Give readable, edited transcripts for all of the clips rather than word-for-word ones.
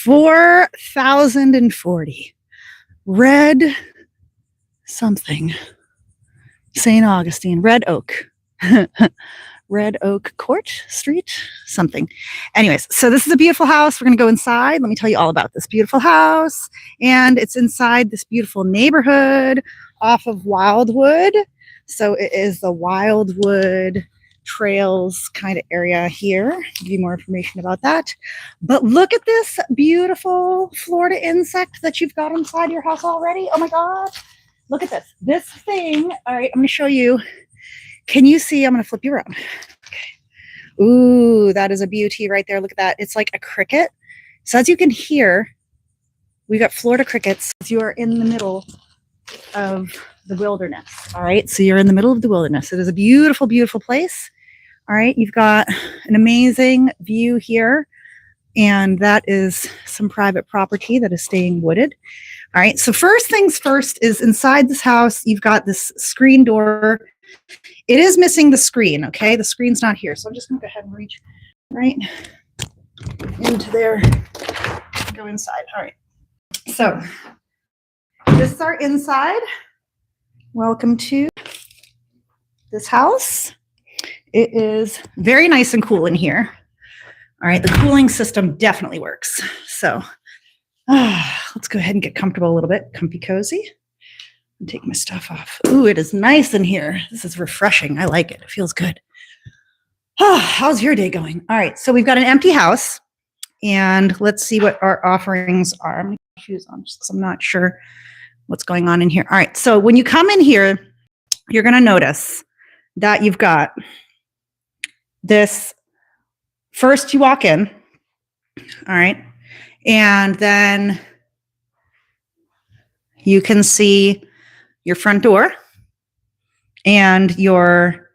4,040. Red something. St. Augustine, Red Oak. Red Oak Court Street, something. Anyways, so this is a beautiful house. We're going to go inside. Let me tell you all about this beautiful house. And it's inside this beautiful neighborhood off of Wildwood. So it is the Wildwood Trails kind of area here. I'll give you more information about that. But look at this beautiful Florida insect that you've got inside your house already. Oh my God. Look at this. This thing. All right, I'm going to show you. Can you see? I'm going to flip you around. Okay. Ooh, that is a beauty right there. Look at that. It's like a cricket. So as you can hear, we got Florida crickets. You are in the middle of the wilderness. All right. So you're in the middle of the wilderness. It is a beautiful, beautiful place. All right. You've got an amazing view here. And that is some private property that is staying wooded. All right. So first things first is inside this house, you've got this screen door. It is missing the screen, okay? The screen's not here. So I'm just going to go ahead and reach right into there, go inside. All right. So this is our inside. Welcome to this house. It is very nice and cool in here. All right. The cooling system definitely works. So let's go ahead and get comfortable a little bit. Comfy cozy. And take my stuff off. Ooh, it is nice in here. This is refreshing. I like it. It feels good. Oh, how's your day going? All right. So we've got an empty house and let's see what our offerings are. I'm going to put shoes on just because I'm not sure what's going on in here. All right. So when you come in here, you're going to notice that you've got this. First you walk in. All right. And then you can see your front door and your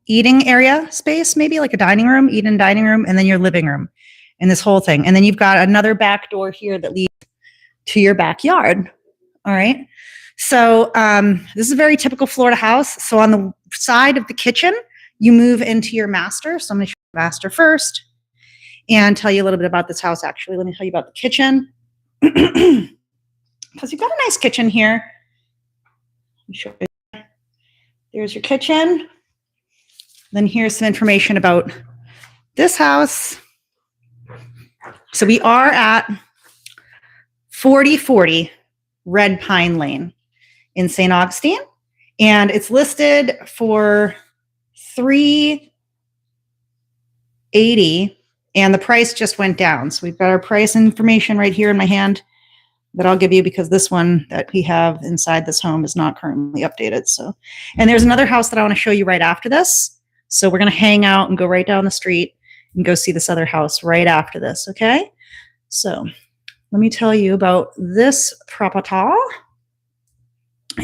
eating area space, maybe like a dining room, dining room, and then your living room and this whole thing. And then you've got another back door here that leads to your backyard. All right. So this is a very typical Florida house. So on the side of the kitchen, you move into your master. So I'm going to show you the master first and tell you a little bit about this house. Actually, let me tell you about the kitchen. Because you've got a nice kitchen here. There's your kitchen. Then here's some information about this house. So we are at 4040 Red Pine Lane in St. Augustine. And it's listed for $380. And the price just went down. So we've got our price information right here in my hand that I'll give you because this one that we have inside this home is not currently updated. So, and there's another house that I want to show you right after this. So we're going to hang out and go right down the street and go see this other house right after this. Okay. So let me tell you about this property.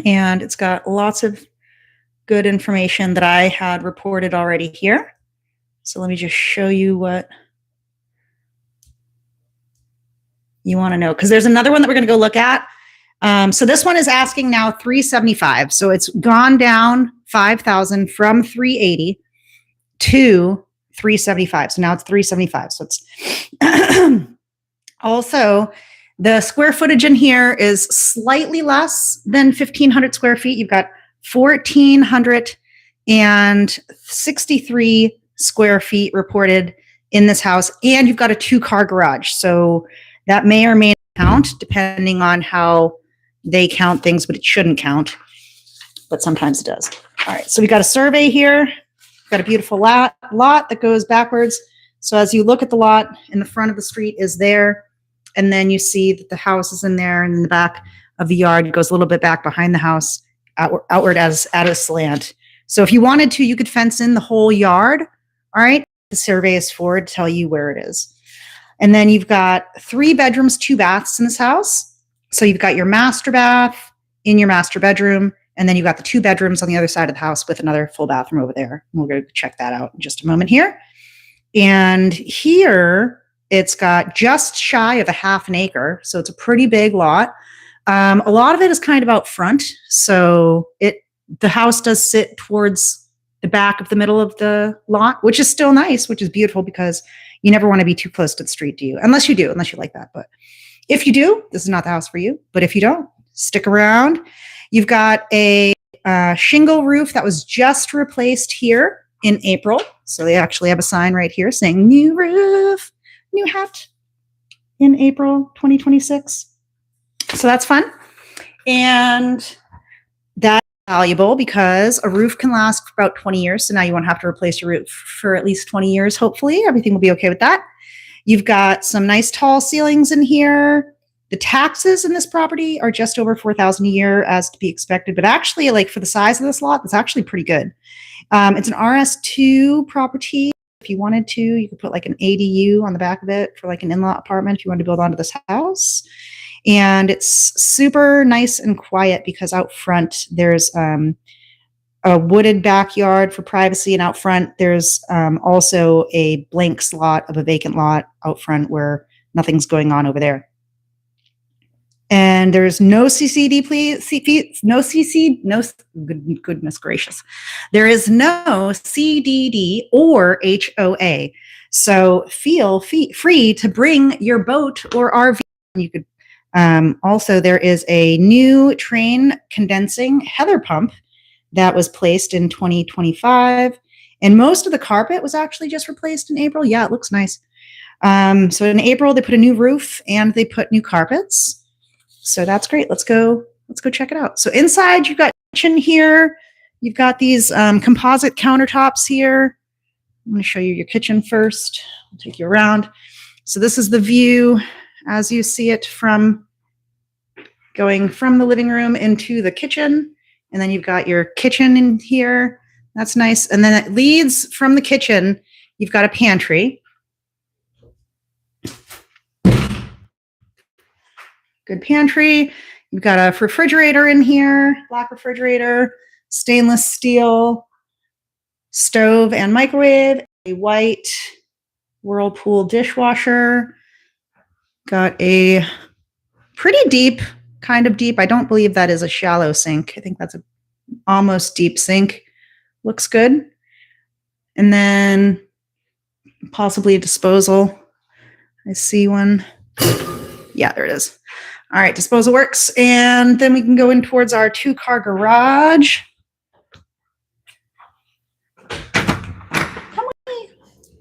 And it's got lots of good information that I had reported already here. So let me just show you what you want to know, because there's another one that we're going to go look at. So this one is asking now $375. So it's gone down $5,000 from $380 to $375. So now it's $375. So it's also the square footage in here is slightly less than 1,500 square feet. You've got 1,463 square feet reported in this house, and you've got a 2-car garage. So that may or may not count depending on how they count things, but it shouldn't count, but sometimes it does. All right, so we got a survey here. We've got a beautiful lot that goes backwards. So as you look at the lot in the front of the street is there, and then you see that the house is in there, and in the back of the yard, it goes a little bit back behind the house, outward as at a slant. So if you wanted to, you could fence in the whole yard. All right, the survey is for to tell you where it is. And then you've got 3 bedrooms, 2 baths in this house. So you've got your master bath in your master bedroom, and then you've got the 2 bedrooms on the other side of the house with another full bathroom over there. We'll go check that out in just a moment here. And here it's got just shy of a half an acre. So it's a pretty big lot. A lot of it is kind of out front. So the house does sit towards the back of the middle of the lot, which is still nice, which is beautiful because You never want to be too close to the street, do you? Unless you do, unless you like that. But if you do, this is not the house for you. But if you don't, stick around. You've got a shingle roof that was just replaced here in April. So they actually have a sign right here saying new roof, new hat in April 2026. So that's fun. And that's valuable because a roof can last for about 20 years. So now you won't have to replace your roof for at least 20 years. Hopefully everything will be okay with that. You've got some nice tall ceilings in here. The taxes in this property are just over $4,000 a year, as to be expected. But actually, like for the size of this lot, it's actually pretty good. It's an RS2 property. If you wanted to, you could put like an ADU on the back of it for like an in-law apartment if you wanted to build onto this house. And it's super nice and quiet because out front there's a wooded backyard for privacy, and out front there's also a blank slot of a vacant lot out front where nothing's going on over there. And there's no CCD, please. No CC, no, goodness gracious. There is no CDD or HOA. So feel free to bring your boat or RV. You could also, there is a new train condensing heather pump that was placed in 2025. And most of the carpet was actually just replaced in April. Yeah, it looks nice. So in April, they put a new roof and they put new carpets. So that's great. Let's go check it out. So inside, you've got kitchen here. You've got these composite countertops here. I'm going to show you your kitchen first. I'll take you around. So this is the view as you see it from going from the living room into the kitchen. And then you've got your kitchen in here. That's nice. And then it leads from the kitchen. You've got a pantry. Good pantry. You've got a refrigerator in here, black refrigerator, stainless steel stove and microwave, a white Whirlpool dishwasher. Got a pretty deep, kind of deep. I don't believe that is a shallow sink. I think that's a almost deep sink. Looks good. And then possibly a disposal. I see one. Yeah, there it is. All right, disposal works. And then we can go in towards our 2-car garage.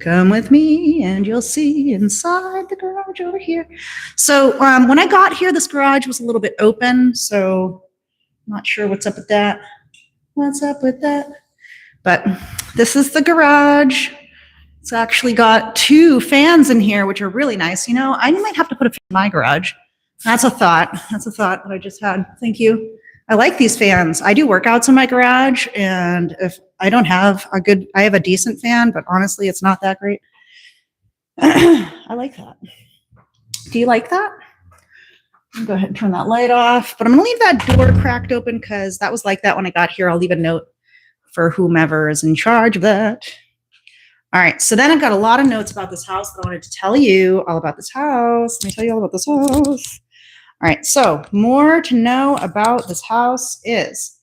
Come with me and you'll see inside the garage over here. So when I got here, this garage was a little bit open. So I'm not sure what's up with that. What's up with that? But this is the garage. It's actually got 2 fans in here, which are really nice. You know, I might have to put a fan in my garage. That's a thought. That's a thought that I just had. Thank you. I like these fans. I do workouts in my garage, and if I don't have I have a decent fan, but honestly, it's not that great. I like that. Do you like that? I'll go ahead and turn that light off, but I'm going to leave that door cracked open because that was like that when I got here. I'll leave a note for whomever is in charge of that. All right, so then I've got a lot of notes about this house that I wanted to tell you all about this house. Let me tell you all about this house. All right, so more to know about this house is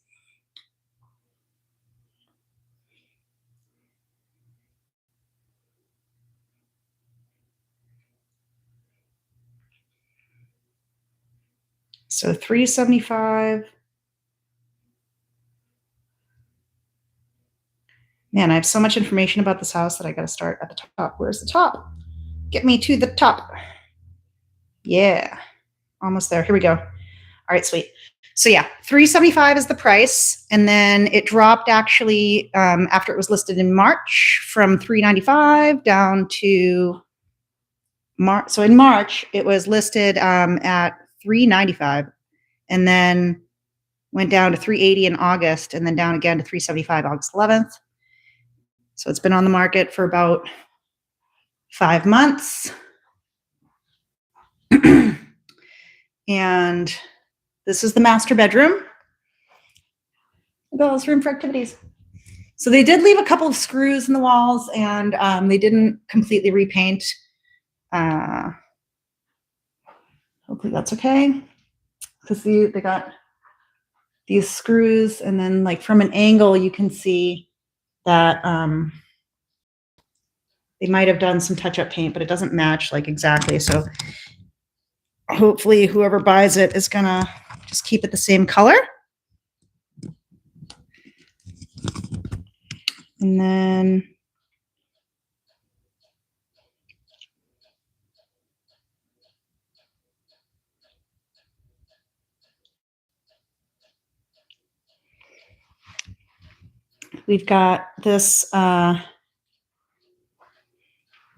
so 375. Man, I have so much information about this house that I got to start at the top. Where's the top? Get me to the top. Yeah, almost there. Here we go. All right, sweet. So yeah, 375 is the price, and then it dropped actually after it was listed in March from 395 down to March. So in March it was listed at 395, and then went down to 380 in August, and then down again to 375 August 11th. So it's been on the market for about 5 months. And this is the master bedroom. Look at all this room for activities. So they did leave a couple of screws in the walls, and they didn't completely repaint. Hopefully that's okay. Because they got these screws, and then like from an angle you can see that They might have done some touch-up paint, but it doesn't match like exactly. So hopefully whoever buys it is gonna just keep it the same color. And then we've got this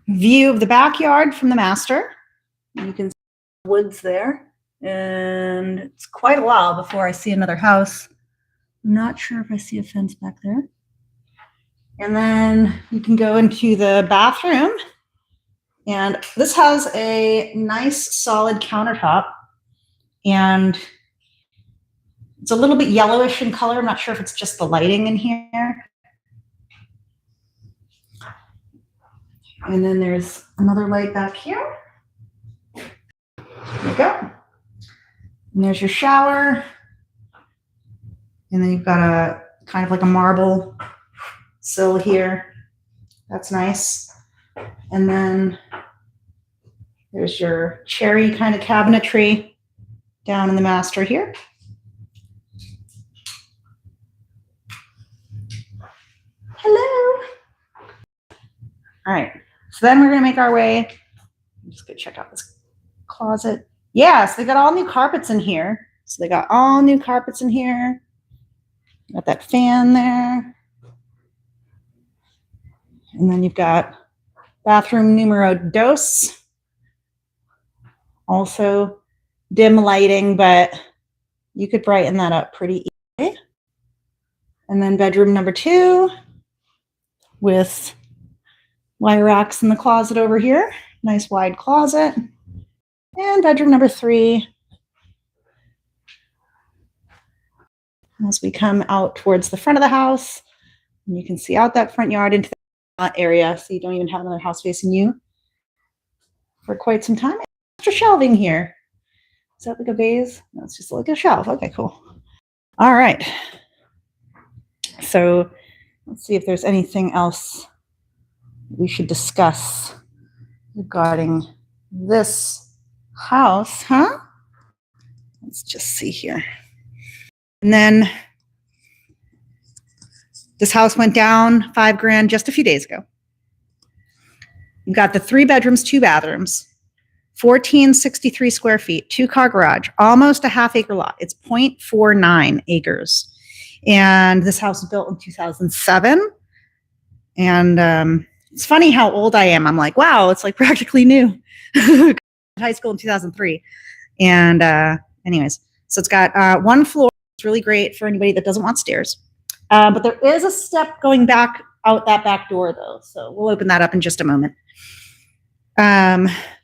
view of the backyard from the master. You can see the woods there, and it's quite a while before I see another house. I'm not sure if I see a fence back there. And then you can go into the bathroom, and this has a nice solid countertop, and it's a little bit yellowish in color. I'm not sure if it's just the lighting in here. And then there's another light back here. There you go. And there's your shower. And then you've got a kind of like a marble sill here. That's nice. And then there's your cherry kind of cabinetry down in the master here. Hello. All right. So then we're going to make our way. I'm just going to check out this closet. Yes, they got all new carpets in here. So they got all new carpets in here. Got that fan there. And then you've got bathroom numero dos. Also dim lighting, but you could brighten that up pretty easily. And then bedroom number 2 with wire racks in the closet over here. Nice wide closet. And bedroom number 3. As we come out towards the front of the house, and you can see out that front yard into the area, so you don't even have another house facing you for quite some time. Extra shelving here. Is that like a vase? No, it's just like a shelf. Okay, cool. All right. So let's see if there's anything else we should discuss regarding this house, huh? Let's just see here. And then this house went down $5,000 just a few days ago. You've got the 3 bedrooms, 2 bathrooms, 1,463 square feet, 2-car garage, almost a half-acre lot. It's 0.49 acres. And this house was built in 2007. And it's funny how old I am. I'm like, wow, it's like practically new. High school in 2003. And anyways, so it's got 1 floor. It's really great for anybody that doesn't want stairs. But there is a step going back out that back door, though. So we'll open that up in just a moment.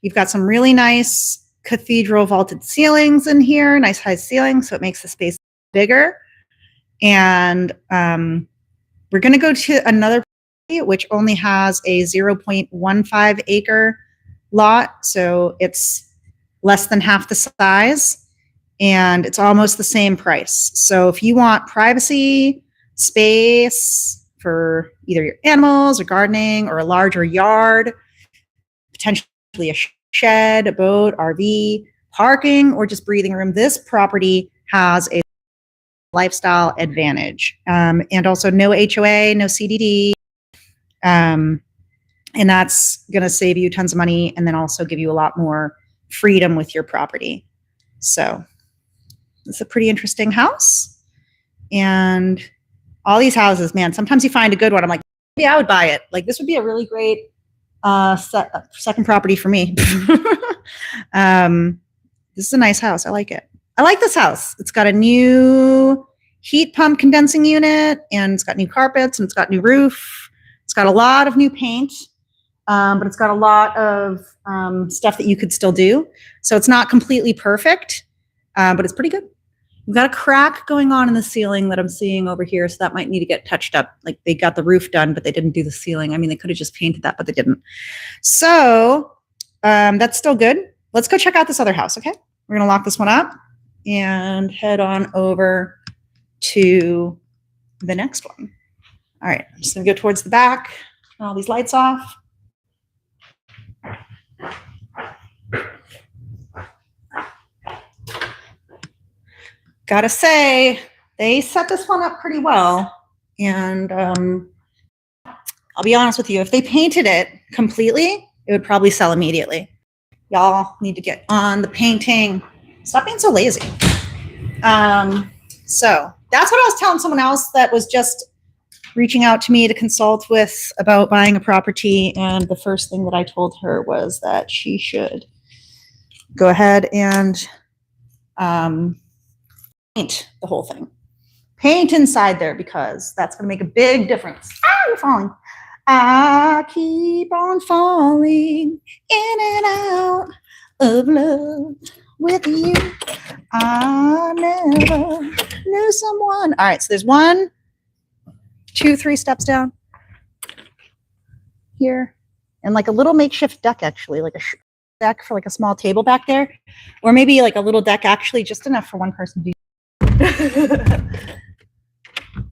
You've got some really nice cathedral vaulted ceilings in here, nice high ceiling, so it makes the space bigger. And we're going to go to another property, which only has a 0.15 acre lot. So it's less than half the size, and it's almost the same price. So if you want privacy, space for either your animals or gardening or a larger yard, potentially a shed, a boat, RV, parking, or just breathing room, this property has a lifestyle advantage. And also no HOA, no CDD. And that's going to save you tons of money and then also give you a lot more freedom with your property. So it's a pretty interesting house. And all these houses, man, sometimes you find a good one. I'm like, maybe I would buy it. Like, this would be a really great second property for me. This is a nice house. I like it. I like this house. It's got a new heat pump condensing unit, and it's got new carpets, and it's got new roof. It's got a lot of new paint, but it's got a lot of stuff that you could still do. So it's not completely perfect, but it's pretty good. We've got a crack going on in the ceiling that I'm seeing over here, so that might need to get touched up. Like, they got the roof done, but they didn't do the ceiling. I mean, they could have just painted that, but they didn't. So that's still good. Let's go check out this other house, okay? We're going to lock this one up and head on over to the next one. All right, I'm just going to go towards the back, turn all these lights off. Gotta say, they set this one up pretty well. And I'll be honest with you, if they painted it completely, it would probably sell immediately. Y'all need to get on the painting. Stop being so lazy. So that's what I was telling someone else that was just reaching out to me to consult with about buying a property. And the first thing that I told her was that she should go ahead and paint the whole thing. Paint inside there, because that's going to make a big difference. Ah, you're falling. I keep on falling in and out of love with you. I never knew someone. All right, so there's 1, 2, 3 steps down here, and like a little makeshift deck, actually, like a deck for like a small table back there, or maybe like a little deck, actually, just enough for one person to do.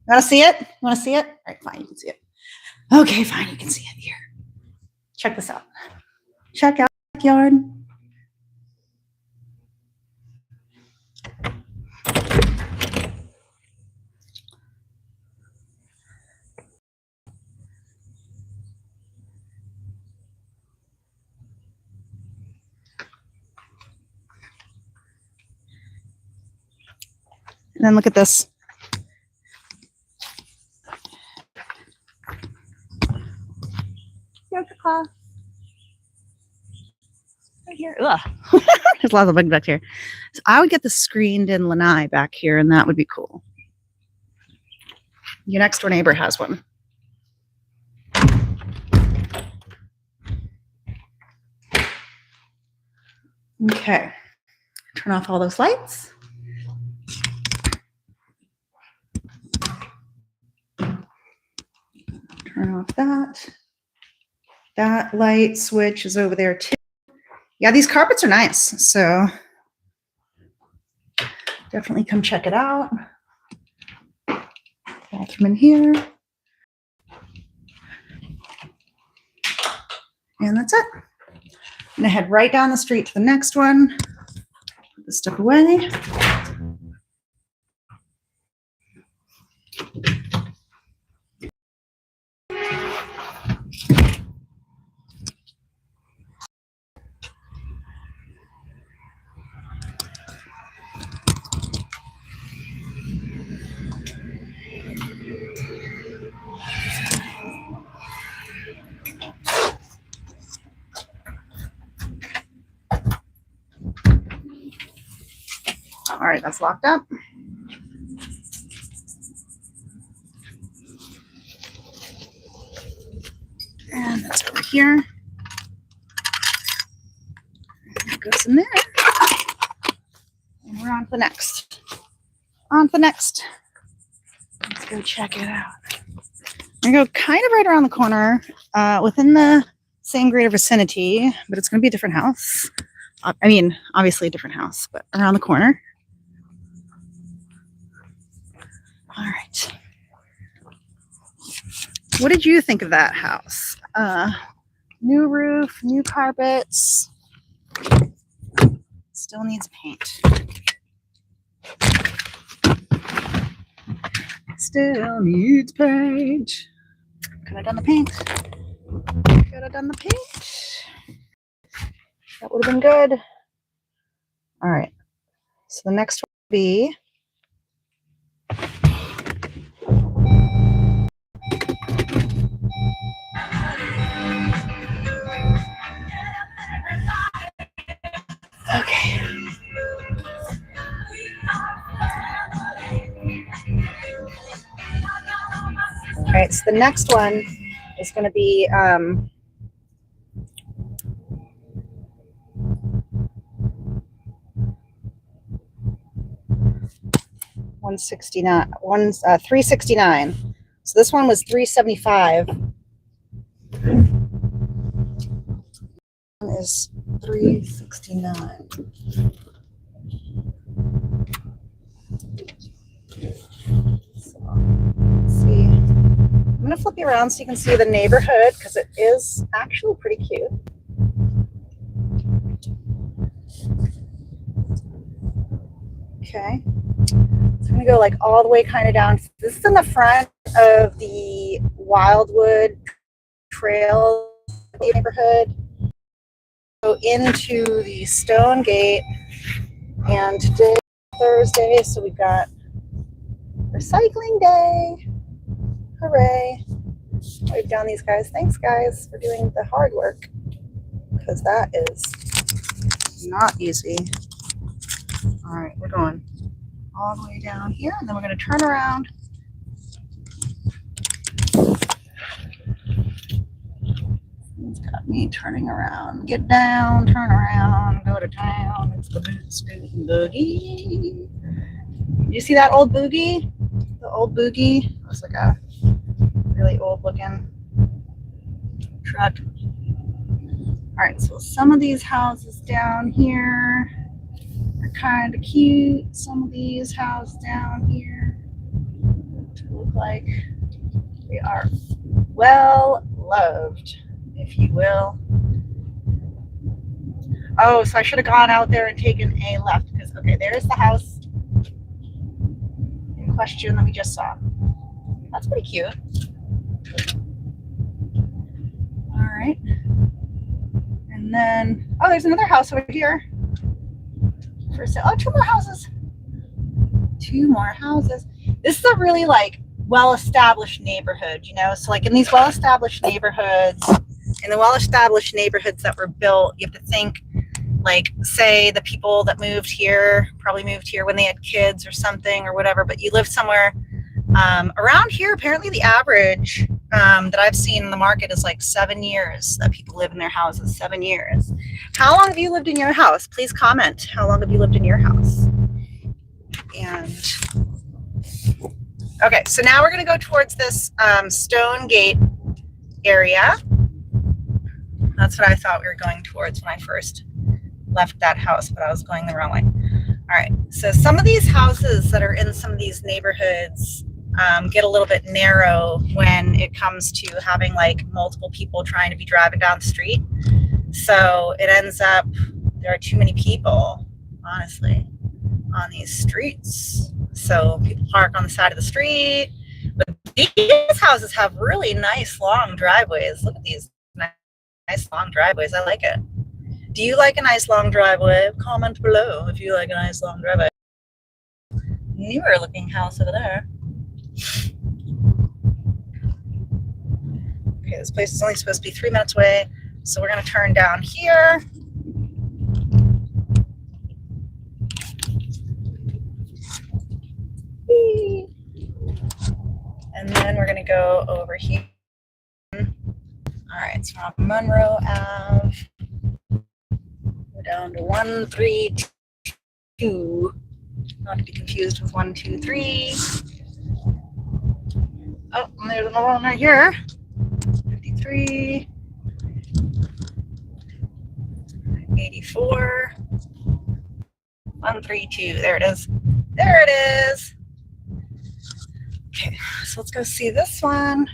Want to see it? You want to see it? All right, fine, you can see it. Okay, fine, you can see it here. Check this out. Check out the backyard. And then look at this. Yoga class. Right here. Ugh. There's lots of bugs back here. So I would get the screened in lanai back here, and that would be cool. Your next door neighbor has one. Okay. Turn off all those lights. Turn off that. That light switch is over there too. Yeah, these carpets are nice, so definitely come check it out. Bathroom in here. And that's it. I'm gonna head right down the street to the next one. Put this stuff away. All right, that's locked up. And that's over here. That goes in there. And we're on to the next. On to the next. Let's go check it out. I'm gonna go kind of right around the corner, within the same greater vicinity, but it's gonna be a different house. I mean, obviously a different house, but around the corner. All right. What did you think of that house? New roof, new carpets. Still needs paint. Still needs paint. Could have done the paint. Could have done the paint. That would have been good. All right. So the next one will be okay. All right, so the next one is going to be 169, 369. So this one was 375. One is 369. So let's see. I'm gonna flip you around so you can see the neighborhood, because it is actually pretty cute. Okay. So I'm gonna go like all the way kind of down. This is in the front of the Wildwood Trail neighborhood. Go into the Stone Gate, and today is Thursday, so we've got recycling day. Hooray. Wave down these guys. Thanks, guys, for doing the hard work, because that is not easy. All right, we're going all the way down here, and then we're going to turn around. It's got me turning around. Get down, turn around, go to town. It's the boot scooting boogie. You see that old boogie? The old boogie? It was like a really old looking truck. All right, so some of these houses down here are kind of cute. Some of these houses down here look like they are well loved, if you will. Oh, so I should have gone out there and taken a left, because, okay, there's the house in question that we just saw. That's pretty cute. All right. And then, oh, there's another house over here. For sale. Oh, two more houses. Two more houses. This is a really like well-established neighborhood, you know? So like in these well-established neighborhoods, in the well-established neighborhoods that were built, you have to think like, say the people that moved here probably moved here when they had kids or something or whatever, but you live somewhere around here. Apparently the average that I've seen in the market is like 7 years that people live in their houses. 7 years. How long have you lived in your house? Please comment. How long have you lived in your house? And okay, so now we're going to go towards this Stone Gate area. That's what I thought we were going towards when I first left that house, but I was going the wrong way. All right, so some of these houses that are in some of these neighborhoods get a little bit narrow when it comes to having like multiple people trying to be driving down the street. So it ends up, there are too many people, honestly, on these streets. So people park on the side of the street. But these houses have really nice long driveways. Look at these nice long driveways. I like it. Do you like a nice long driveway? Comment below if you like a nice long driveway. Newer looking house over there. Okay, this place is only supposed to be 3 minutes away, so we're going to turn down here. And then we're going to go over here. All right, so we're on Monroe Ave. Go down to 132. Not to be confused with 123. Oh, and there's another one right here. 53. 84. 132. There it is. There it is. Okay, so let's go see this one.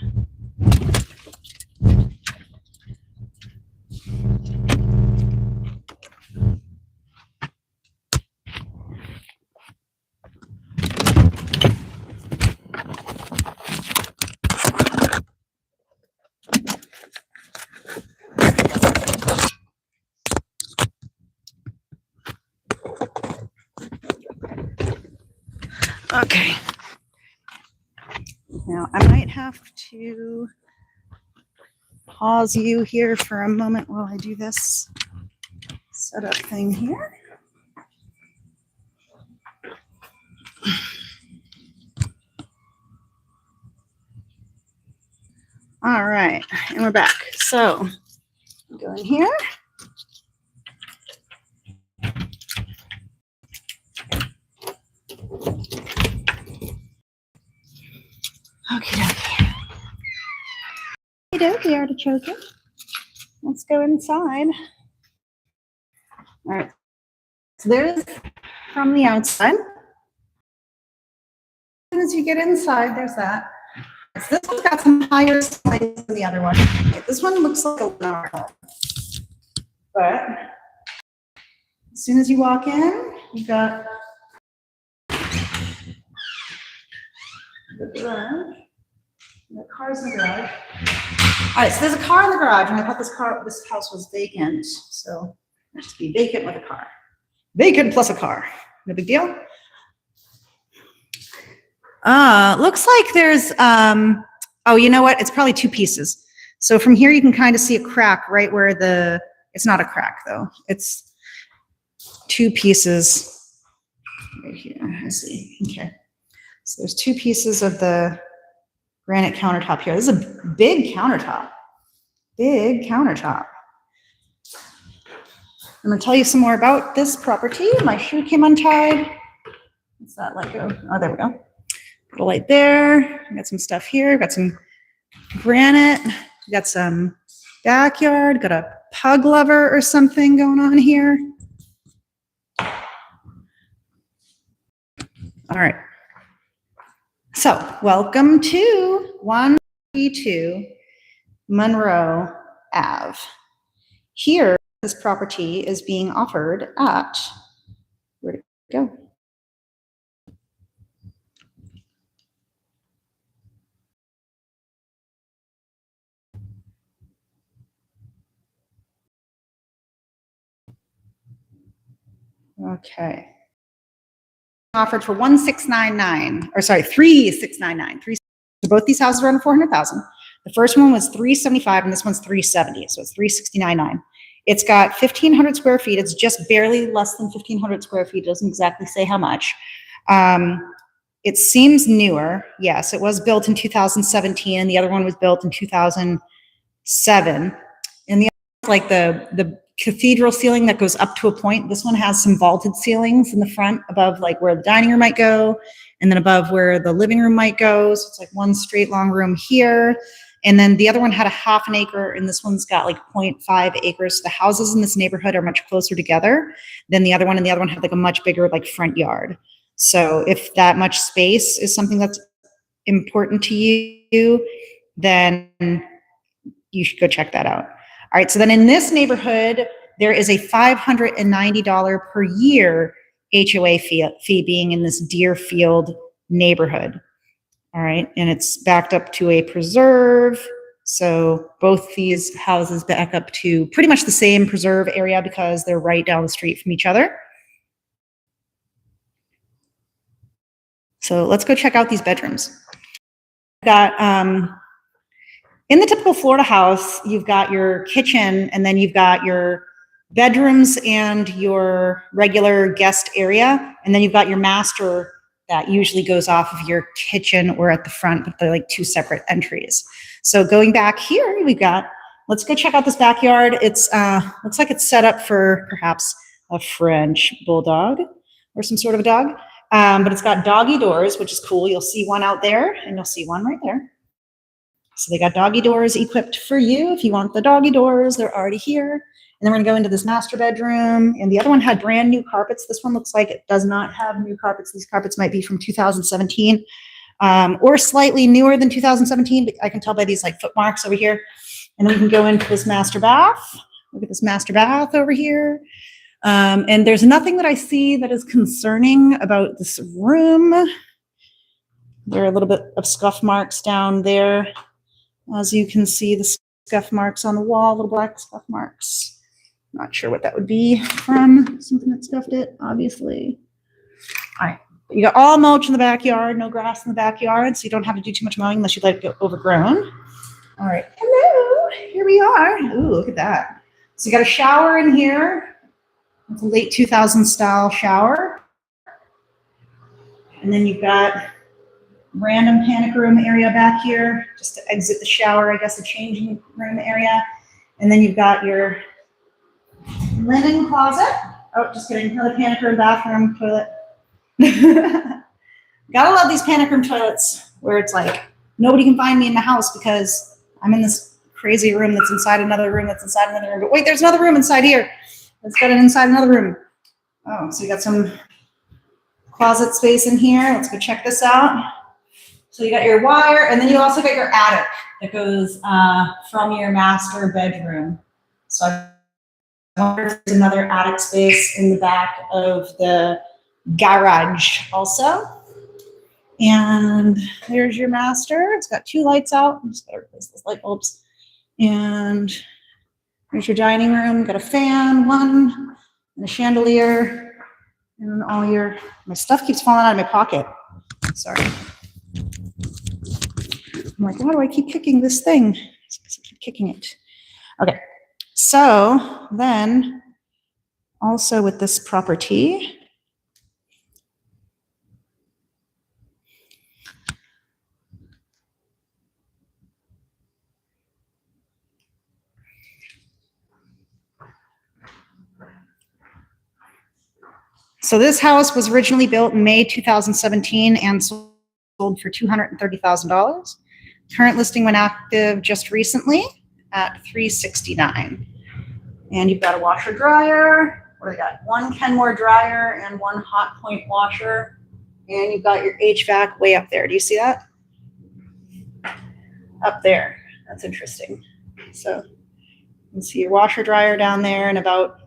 Okay. Now I might have to pause you here for a moment while I do this setup thing here. All right, and we're back. So go in here. Okay. Okie artichoke. Let's go inside. All right. So there's from the outside. As soon as you get inside, there's that. So this one's got some higher ceilings than the other one. This one looks like a one-hour, but as soon as you walk in, you've got garage. The car's in the garage. All right, so there's a car in the garage, and I thought this house was vacant, so it should be vacant with a car. Vacant plus a car. No big deal. Looks like there's, oh, you know what? It's probably two pieces. So from here, you can kind of see a crack right where it's not a crack though. It's two pieces right here. I see. Okay. So there's two pieces of the granite countertop here. This is a big countertop. Big countertop. I'm going to tell you some more about this property. My shoe came untied. What's that light go? Oh, there we go. Put a light there. Got some stuff here. Got some granite. Got some backyard. Got a pug lover or something going on here. All right. So welcome to 132 Monroe Ave. Here, this property is being offered at, where'd it go? Okay. Offered for 1,699, or sorry, 3,699. Both these houses are under 400,000. The first one was 375, and this one's 370, so it's 369.9. It's got 1,500 square feet. It's just barely less than 1,500 square feet. It doesn't exactly say how much. It seems newer. Yes, it was built in 2017. The other one was built in 2007. And the other, like the cathedral ceiling that goes up to a point. This one has some vaulted ceilings in the front above like where the dining room might go, and then above where the living room might go. So it's like one straight long room here. And then the other one had a half an acre, and this one's got like 0.5 acres. So the houses in this neighborhood are much closer together than the other one, and the other one had like a much bigger like front yard. So if that much space is something that's important to you, then you should go check that out. All right, so then in this neighborhood, there is a $590 per year HOA fee being in this Deerfield neighborhood. All right, and it's backed up to a preserve. So both these houses back up to pretty much the same preserve area because they're right down the street from each other. So let's go check out these bedrooms. Got, in the typical Florida house, you've got your kitchen, and then you've got your bedrooms and your regular guest area, and then you've got your master that usually goes off of your kitchen or at the front, but they're like two separate entries. So going back here, we've got, let's go check out this backyard. It's looks like it's set up for perhaps a French bulldog or some sort of a dog, but it's got doggy doors, which is cool. You'll see one out there, and you'll see one right there. So they got doggy doors equipped for you. If you want the doggy doors, they're already here. And then we're gonna go into this master bedroom, and the other one had brand new carpets. This one looks like it does not have new carpets. These carpets might be from 2017 or slightly newer than 2017, but I can tell by these like foot marks over here. And then we can go into this master bath. Look at this master bath over here. And there's nothing that I see that is concerning about this room. There are a little bit of scuff marks down there. As you can see, the scuff marks on the wall, little black scuff marks. Not sure what that would be from, something that scuffed it, obviously. All right, you got all mulch in the backyard, no grass in the backyard, so you don't have to do too much mowing unless you let it get overgrown. All right, hello, here we are. Ooh, look at that. So you got a shower in here. It's a late 2000s style shower. And then you've got random panic room area back here, just to exit the shower, I guess the changing room area. And then you've got your linen closet. Oh, just kidding, another panic room, bathroom, toilet. Gotta love these panic room toilets where it's like, nobody can find me in the house because I'm in this crazy room that's inside another room that's inside another room. But wait, there's another room inside here. Let's get it inside another room. Oh, so you got some closet space in here. Let's go check this out. So you got your wire, and then you also got your attic that goes from your master bedroom. So I wonder if there's another attic space in the back of the garage also. And there's your master. It's got 2 lights out. I'm just gonna replace those light bulbs. And there's your dining room. Got a fan, one, and a chandelier, and all your, my stuff keeps falling out of my pocket. Sorry. I'm like, why do I keep kicking this thing? I keep kicking it. Okay, so then also with this property, so this house was originally built in May 2017 and sold for $230,000. Current listing went active just recently at $369,000. And you've got a washer dryer. What do they got? 1 Kenmore dryer and 1 hot point washer. And you've got your HVAC way up there. Do you see that? Up there. That's interesting. So you can see your washer dryer down there, and about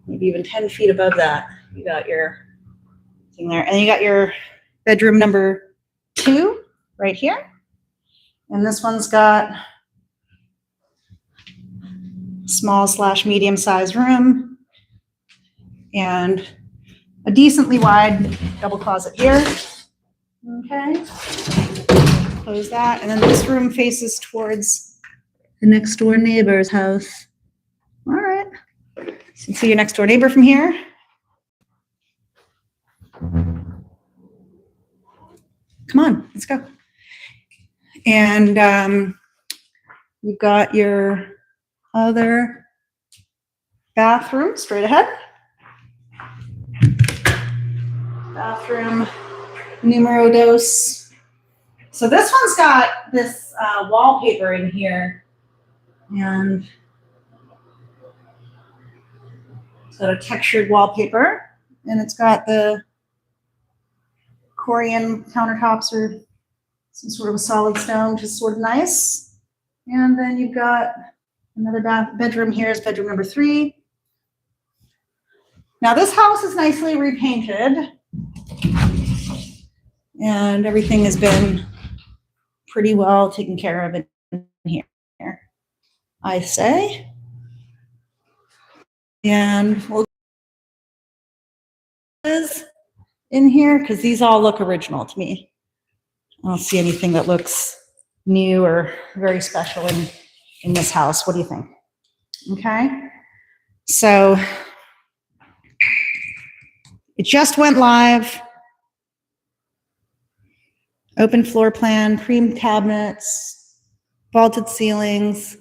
maybe even 10 feet above that, you got your thing there. And you got your bedroom number 2 right here. And this one's got small/medium size room and a decently wide double closet here. Okay. Close that. And then this room faces towards the next door neighbor's house. All right. So you can see your next door neighbor from here. Come on, let's go. And you've got your other bathroom straight ahead. Bathroom numero dos. So this one's got this wallpaper in here, and it's got a textured wallpaper, and it's got the Korean countertops or some sort of a solid stone, which is sort of nice. And then you've got another bedroom here is bedroom number 3. Now this house is nicely repainted, and everything has been pretty well taken care of in here, I say. And we'll in here because these all look original to me. I don't see anything that looks new or very special in this house. What do you think? Okay. So it just went live. Open floor plan, cream cabinets, vaulted ceilings.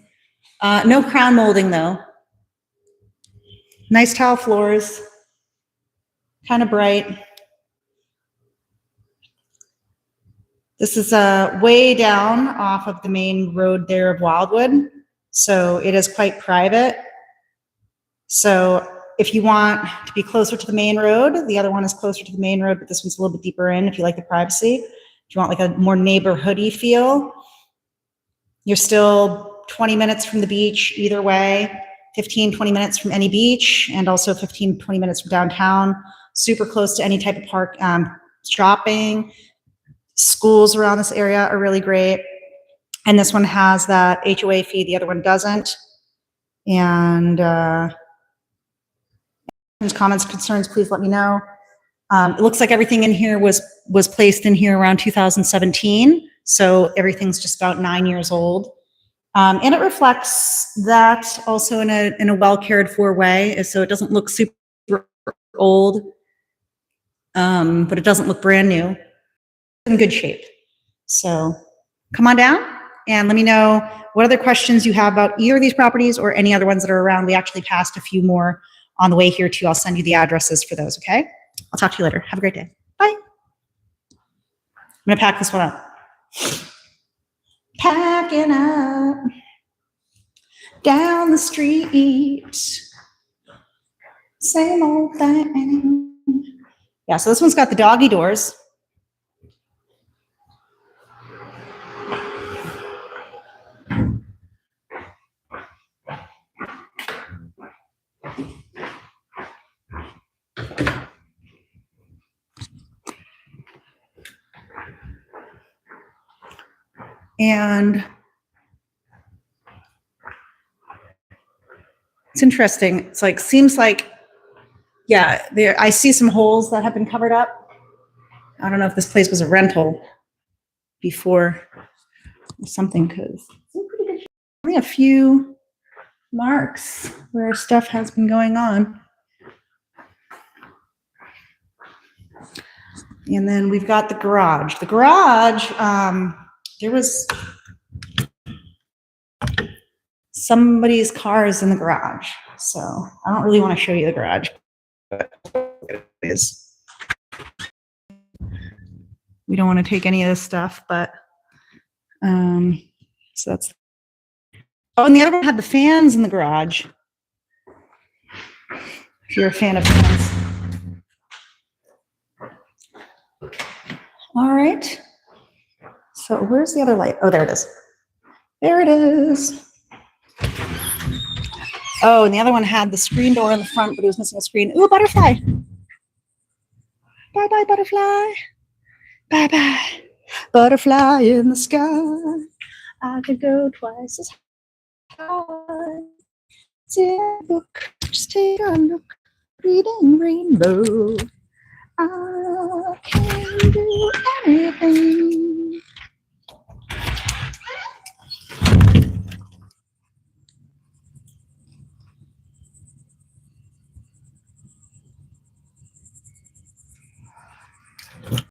No crown molding though. Nice tile floors. Kind of bright. This is way down off of the main road there of Wildwood. So it is quite private. So if you want to be closer to the main road, the other one is closer to the main road, but this one's a little bit deeper in if you like the privacy. If you want like a more neighborhoody feel, you're still 20 minutes from the beach either way, 15, 20 minutes from any beach, and also 15, 20 minutes from downtown, super close to any type of park, shopping. Schools around this area are really great. And this one has that HOA fee, the other one doesn't. And comments, concerns, please let me know. It looks like everything in here was placed in here around 2017. So everything's just about 9 years old. And it reflects that also in a well cared for way. So it doesn't look super old, but it doesn't look brand new. In good shape. So come on down and let me know what other questions you have about either of these properties or any other ones that are around. We actually passed a few more on the way here too. I'll send you the addresses for those, okay? I'll talk to you later. Have a great day. Bye. I'm gonna pack this one up. Packing up down the street. Same old thing. Yeah, so this one's got the doggy doors. And it's interesting. It's like, seems like, yeah, there, I see some holes that have been covered up. I don't know if this place was a rental before or something, because only a few marks where stuff has been going on. And then we've got the garage. The garage, there was somebody's cars in the garage. So I don't really want to show you the garage, but it is. We don't want to take any of this stuff, but so that's. Oh, and the other one had the fans in the garage. If you're a fan of fans. All right. So where's the other light? Oh, there it is. There it is. Oh, and the other one had the screen door in the front, but it was missing a screen. Ooh, butterfly. Bye-bye, butterfly. Bye-bye. Butterfly in the sky. I could go twice as high. Take a look, just take a look. Reading rainbow. I can do anything.